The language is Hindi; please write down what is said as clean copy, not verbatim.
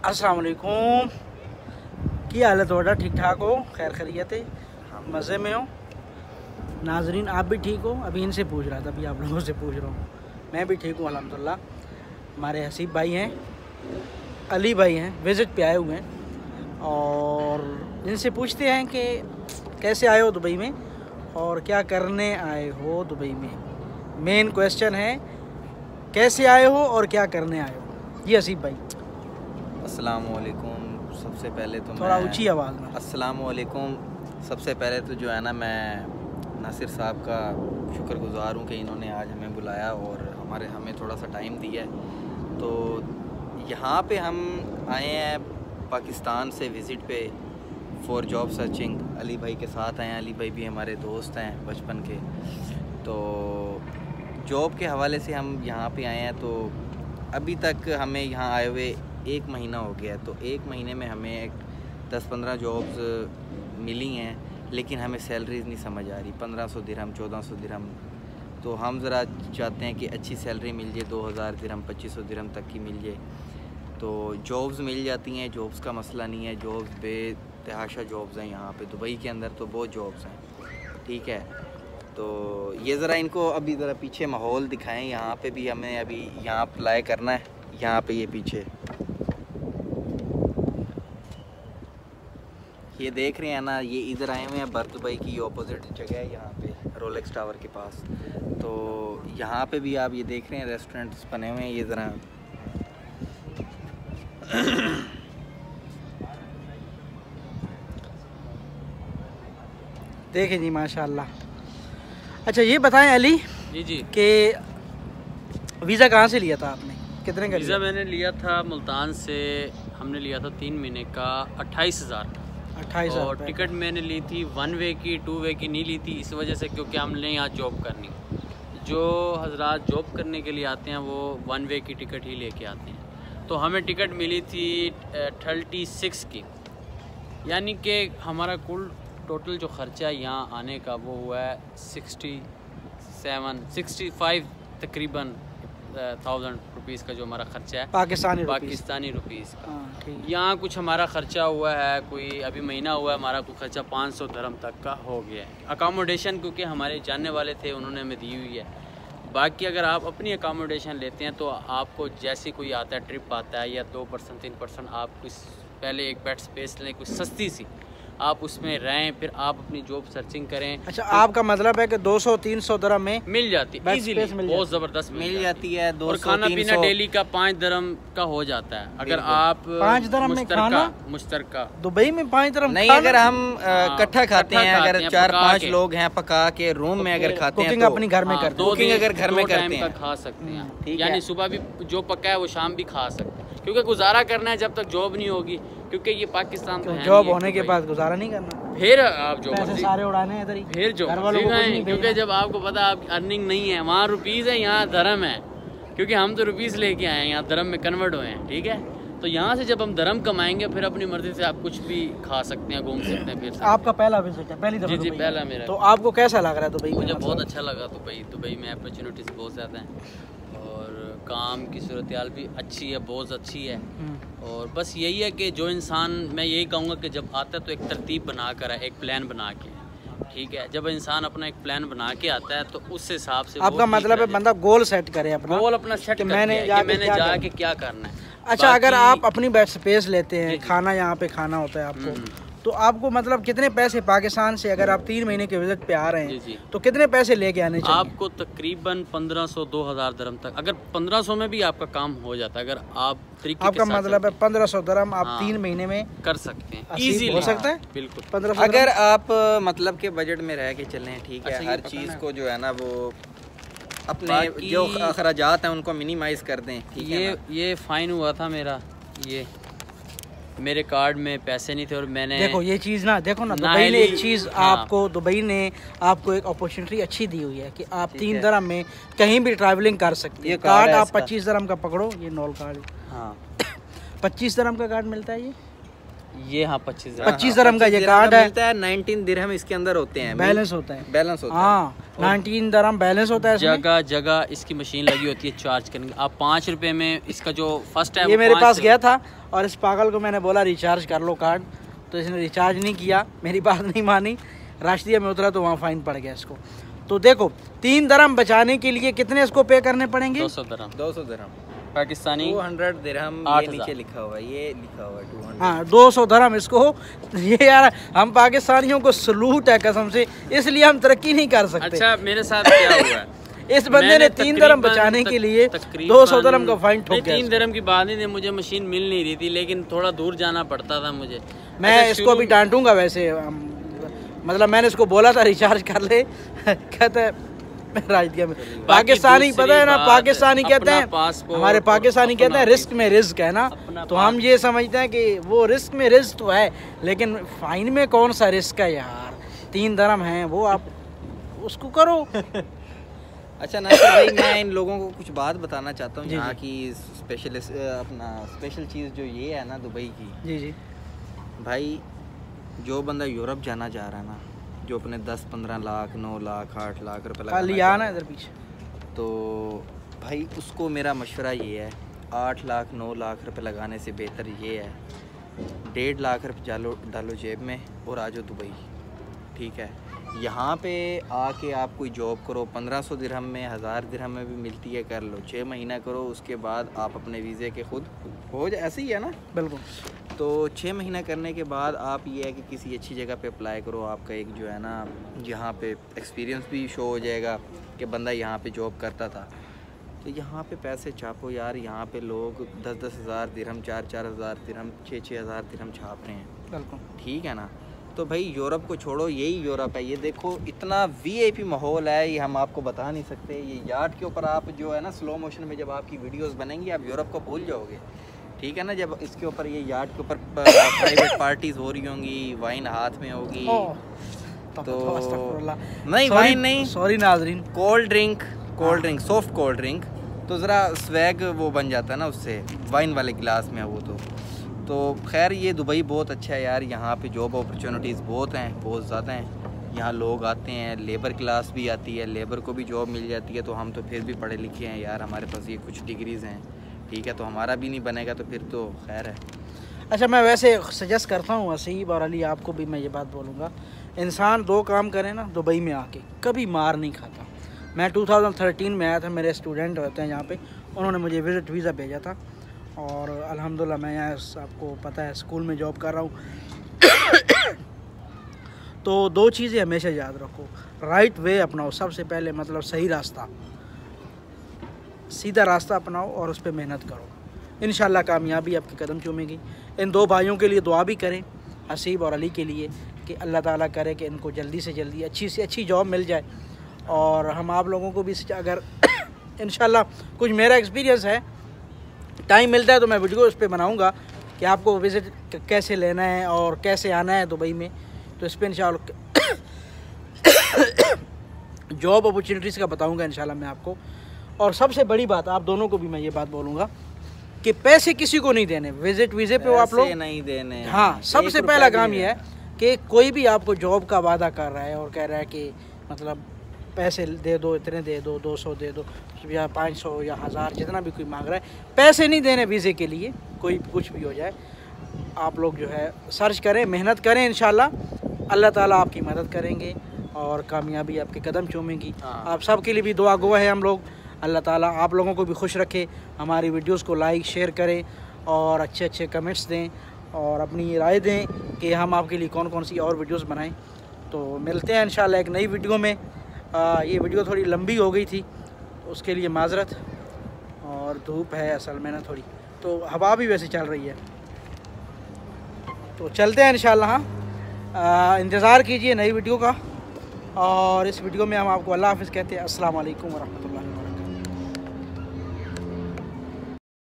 अस्सलाम वालेकुम। की हालत थोड़ा ठीक ठाक हो? खैर खैरियत है, मज़े में हो? नाजरीन आप भी ठीक हो? अभी इनसे पूछ रहा था, अभी आप लोगों से पूछ रहा हूँ। मैं भी ठीक हूँ अल्हम्दुलिल्लाह। हमारे हसीब भाई हैं, अली भाई हैं, विज़िट पे आए हुए हैं और इनसे पूछते हैं कि कैसे आए हो दुबई में और क्या करने आए हो दुबई में। मेन क्वेश्चन है कैसे आए हो और क्या करने आए हो। ये हसीब भाई। अस्सलाम वालेकुम। सबसे पहले तो थोड़ा ऊंची आवाज़ में। अस्सलाम वालेकुम। सबसे पहले तो जो है ना, मैं नासिर साहब का शुक्रगुज़ार हूँ कि इन्होंने आज हमें बुलाया और हमें थोड़ा सा टाइम दिया है। तो यहाँ पे हम आए हैं पाकिस्तान से विज़िट पे फॉर जॉब सर्चिंग। अली भाई के साथ आए हैं। अली भाई भी हमारे दोस्त हैं बचपन के। तो जॉब के हवाले से हम यहाँ पे आए हैं। तो अभी तक हमें यहाँ आए हुए 1 महीना हो गया है। तो 1 महीने में हमें 10-15 जॉब्स मिली हैं, लेकिन हमें सैलरीज़ नहीं समझ आ रही। 1500 दिरहम, 1400 दिरहम। तो हम ज़रा चाहते हैं कि अच्छी सैलरी मिल जाए, 2000 दिरहम, 2500 दिरहम तक की मिल जाए। तो जॉब्स मिल जाती हैं, जॉब्स का मसला नहीं है। जॉब्स बेतहाशा जॉब्स हैं यहाँ पे दुबई के अंदर, तो बहुत जॉब्स हैं, ठीक है। तो ये ज़रा इनको अभी ज़रा पीछे माहौल दिखाएं। यहाँ पे भी हमें अभी यहाँ अप्लाई करना है। यहाँ पे ये पीछे ये देख रहे हैं ना, ये इधर आए हुए हैं बर्द दुबई की ऑपोजिट जगह है, यहाँ पे रोलेक्स टावर के पास। तो यहाँ पे भी आप ये देख रहे हैं रेस्टोरेंट्स बने हुए हैं। ये ज़रा देखें जी, माशाल्लाह। अच्छा ये बताएं अली जी कि वीज़ा कहाँ से लिया था आपने? कितने का वीज़ा मैंने लिया था मुल्तान से। हमने लिया था 3 महीने का 28,000 का। 28,000 और टिकट मैंने ली थी 1 वे की, 2 वे की नहीं ली थी इस वजह से क्योंकि हमने यहाँ जॉब करनी। जो हजरात जॉब करने के लिए आते हैं वो 1 वे की टिकट ही लेके आते हैं। तो हमें टिकट मिली थी 36 की, यानी कि हमारा कुल टोटल जो ख़र्चा यहाँ आने का वो हुआ है 65 तकरीबन 1000 रुपीज़ का जो हमारा ख़र्चा है पाकिस्तानी रुपीज़ का। यहाँ कुछ हमारा ख़र्चा हुआ है, कोई अभी महीना हुआ है हमारा कुछ ख़र्चा 500 दिरहम तक का हो गया है। अकामोडेशन क्योंकि हमारे जानने वाले थे उन्होंने हमें दी हुई है। बाकी अगर आप अपनी अकामोडेशन लेते हैं तो आपको जैसे कोई आता है, ट्रिप आता है या 2% 3% आप कुछ पहले एक बेड स्पेस लें कुछ सस्ती सी, आप उसमें रहें, फिर आप अपनी जॉब सर्चिंग करें। अच्छा तो आपका मतलब है कि 200-300 दिरहम में मिल जाती है इजीली, बहुत ज़बरदस्त मिल जाती है। 200, और खाना पीना डेली का 5 दिरहम का हो जाता है। अगर आप 5 दिरहम में खाना मुश्तरका दुबई में 5 दिरहम नहीं, अगर हम इकट्ठा खाते हैं, अगर 4-5 लोग हैं पका के रूम में अगर खाते हैं तो अपनी घर में करते हैं, 2 दिन अगर घर में करते हैं खा सकते हैं, यानी सुबह भी जो पका है वो शाम भी खा सकते हैं, क्योंकि गुजारा करना है जब तक जॉब नहीं होगी। क्योंकि ये पाकिस्तान तो जॉब होने के बाद गुजारा नहीं करना, फिर आप जो पैसे सारे उड़ाने इधर ही, फिर जो क्योंकि जब आपको पता है आपकी अर्निंग नहीं है, वहाँ रुपीज़ है, यहाँ धर्म है। क्योंकि हम तो रुपीज़ लेके आए हैं, यहाँ धर्म में कन्वर्ट हुए हैं, ठीक है। तो यहाँ से जब हम धर्म कमाएंगे फिर अपनी मर्जी से आप कुछ भी खा सकते हैं, घूम सकते हैं। फिर आपका पहला विजिट है, पहली दफा? जी पहला मेरा। तो आपको कैसा लग रहा है दुबई? मुझे बहुत अच्छा लगा दुबई में अपॉर्चुनिटीज़ बहुत ज़्यादा हैं और काम की सूरत हाल भी अच्छी है, बहुत अच्छी है। और बस यही है कि जो इंसान, मैं यही कहूँगा कि जब आता है तो एक तरतीब बना कर है, एक प्लान बना के, ठीक है। जब इंसान अपना एक प्लान बना के आता है तो उस हिसाब से आपका मतलब है बंदा गोल सेट करे, अपना गोल अपना सेट कर मैंने जाके क्या करना है। अच्छा अगर आप अपनी बेड स्पेस लेते हैं, खाना यहाँ पे खाना होता है आपको, तो आपको मतलब कितने पैसे पाकिस्तान से, अगर आप 3 महीने के विजिट पे आ रहे हैं तो कितने पैसे लेके आने चाहिए? आपको तकरीबन 1500-2000 दिरहम तक, अगर 1500 में भी आपका काम हो जाता है, अगर आप तरीके आपका मतलब है 1500 दिरहम आप 3 महीने में कर सकते हैं, इजीली हो सकता है। बिल्कुल 1500 अगर आप मतलब के बजट में रह के चलें, ठीक है। हर चीज़ को जो है ना वो अपने जो अखराजात हैं उनको मिनिमाइज कर दें, ठीक है। ये फाइन हुआ था मेरा, ये मेरे कार्ड में पैसे नहीं थे और मैंने देखो ये चीज़ ना, देखो ना दुबई ने एक चीज़ आपको, दुबई ने आपको एक अपॉर्चुनिटी अच्छी दी हुई है कि आप 3 दिरहम में कहीं भी ट्रैवलिंग कर सकते हैं। कार्ड आप 25 दिरहम का पकड़ो, ये नॉल कार्ड। हाँ 25 दिरहम का कार्ड मिलता है ये हाँ 25 दिरहम का ये कार्ड है। 19 दिरहम इसके अंदर होते हैं, बैलेंस होता है। हाँ 19 दरहम बैलेंस होता है। जगह जगह इसकी मशीन लगी होती है चार्ज करने की। आप 5 रुपए में इसका जो फर्स्ट है ये मेरे पास गया था और इस पागल को मैंने बोला रिचार्ज कर लो कार्ड, तो इसने रिचार्ज नहीं किया, मेरी बात नहीं मानी, राष्ट्रीय में उतरा तो वहाँ फ़ाइन पड़ गया इसको। तो देखो 3 दरहम बचाने के लिए कितने इसको पे करने पड़ेंगे? 200 दरहम। 200 दरहम पाकिस्तानी 200 दिरहम। ये नीचे लिखा हुआ है, ये लिखा हुआ है 200। हाँ 200 दरहम इसको। ये यार हम पाकिस्तानियों को सलूट है कसम से, इसलिए हम तरक्की नहीं कर सकते। अच्छा मेरे साथ क्या हुआ है इस बंदे ने 3 दरहम बचाने के लिए 200 दरहम का फाइन ठोक दिया। 3 दरहम की बात नहीं थी, मुझे मशीन मिल नहीं रही थी, लेकिन थोड़ा दूर जाना पड़ता था मुझे। मैं इसको अभी डांटूंगा वैसे, मतलब मैंने इसको बोला था रिचार्ज कर ले, कहता है पाकिस्तानी, पता है ना पाकिस्तानी कहते हैं, हमारे पाकिस्तानी कहते हैं रिस्क में रिस्क है ना, तो हम ये समझते हैं कि वो रिस्क में रिस्क तो है, लेकिन फाइन में कौन सा रिस्क है यार। 3 दरहम है वो, आप उसको करो। अच्छा नासिर भाई, मैं इन लोगों को कुछ बात बताना चाहता हूँ यहाँ की स्पेशल चीज़ जो ये है ना दुबई की। जी जी भाई, जो बंदा यूरोप जाना चाह रहा है ना, जो अपने 10-15 लाख 9 लाख 8 लाख रुपए लगाना इधर पीछे, तो भाई उसको मेरा मशवरा ये है, 8 लाख 9 लाख रुपए लगाने से बेहतर ये है 1.5 लाख रुपये डालो जेब में और आ जाओ दुबई। ठीक है, यहाँ पे आके आप कोई जॉब करो, 1500 दिरहम में 1000 दिरहम में भी मिलती है, कर लो, 6 महीना करो, उसके बाद आप अपने वीज़े के खुद हो जाए, ऐसे ही है ना। बिल्कुल। तो 6 महीना करने के बाद आप ये है कि किसी अच्छी जगह पे अप्लाई करो, आपका एक जो है ना यहाँ पे एक्सपीरियंस भी शो हो जाएगा कि बंदा यहाँ पे जॉब करता था। तो यहाँ पे पैसे छापो यार, यहाँ पे लोग 10-10 हज़ार दिरहम, 4-4 हज़ार दिरहम, 6-6 हज़ार दिरहम छाप रहे हैं। बिल्कुल ठीक है ना। तो भाई यूरोप को छोड़ो, यही यूरोप है। ये देखो इतना वीआईपी माहौल है, ये हम आपको बता नहीं सकते। ये यार्ड के ऊपर आप जो है ना स्लो मोशन में जब आपकी वीडियोस बनेंगी आप यूरोप को भूल जाओगे। ठीक है ना, जब इसके ऊपर ये यार्ड के ऊपर प्राइवेट पार्टीज हो रही होंगी, वाइन हाथ में होगी, तो नहीं वाइन नहीं, सॉरी नाज़रीन, cold drink soft cold drink, तो ज़रा स्वैग वो बन जाता है ना उससे, वाइन वाले गिलास में है वो। तो खैर ये दुबई बहुत अच्छा है यार, यहाँ पे जॉब अपॉर्चुनिटीज़ बहुत हैं, बहुत ज़्यादा हैं। यहाँ लोग आते हैं, लेबर क्लास भी आती है, लेबर को भी जॉब मिल जाती है। तो हम तो फिर भी पढ़े लिखे हैं यार, हमारे पास ये कुछ डिग्रीज़ हैं। ठीक है, तो हमारा भी नहीं बनेगा तो फिर तो खैर है। अच्छा मैं वैसे सजेस्ट करता हूँ वसीब और अली, आपको भी मैं ये बात बोलूँगा, इंसान 2 काम करे ना दुबई में आके, कभी मार नहीं खाता। मैं 2013 में आया था, मेरे स्टूडेंट होते हैं यहाँ पे, उन्होंने मुझे विज़िट वीज़ा भेजा था और अल्हम्दुलिल्लाह मैं यहाँ, आपको पता है, स्कूल में जॉब कर रहा हूँ। तो 2 चीज़ें हमेशा याद रखो, राइट वे अपनाओ सबसे पहले, मतलब सही रास्ता, सीधा रास्ता अपनाओ और उस पर मेहनत करो, इंशाल्लाह कामयाबी आपके कदम चूमेगी। इन 2 भाइयों के लिए दुआ भी करें, हसीब और अली के लिए, कि अल्लाह ताला करे कि इनको जल्दी से जल्दी अच्छी से अच्छी जॉब मिल जाए। और हम आप लोगों को भी अगर इंशाल्लाह कुछ मेरा एक्सपीरियंस है, टाइम मिलता है तो मैं वीडियो उस पर बनाऊँगा कि आपको विज़िट कैसे लेना है और कैसे आना है दुबई में। तो इस पर इंशाल्लाह जॉब अपॉर्चुनिटीज़ का बताऊँगा इंशाल्लाह मैं आपको। और सबसे बड़ी बात आप दोनों को भी मैं ये बात बोलूँगा कि पैसे किसी को नहीं देने, विजिट वीज़े पे आप लोग नहीं देने। हाँ, सबसे पहला काम ये है कि कोई भी आपको जॉब का वादा कर रहा है और कह रहा है कि मतलब पैसे दे दो, इतने दे दो, 200 दे दो या 500 या 1000, जितना भी कोई मांग रहा है, पैसे नहीं देने वीज़े के लिए, कोई कुछ भी हो जाए। आप लोग जो है सर्च करें, मेहनत करें, इंशाल्लाह अल्लाह ताला आपकी मदद करेंगे और कामयाबी आपके कदम चूमेगी। आप सब के लिए भी दुआ गो है हम लोग, अल्लाह ताला आप लोगों को भी खुश रखे। हमारी वीडियोस को लाइक शेयर करें और अच्छे अच्छे कमेंट्स दें और अपनी राय दें कि हम आपके लिए कौन कौन सी और वीडियोस बनाएं। तो मिलते हैं इंशाल्लाह एक नई वीडियो में। ये वीडियो थोड़ी लंबी हो गई थी, उसके लिए माजरत, और धूप है असल में ना थोड़ी, तो हवा भी वैसे चल रही है। तो चलते हैं इंशाल्लाह, इंतज़ार कीजिए नई वीडियो का। और इस वीडियो में हम आपको अल्लाह हाफ़िज़ कहते हैं। अस्सलाम वालेकुम व रहमतुल्लाह।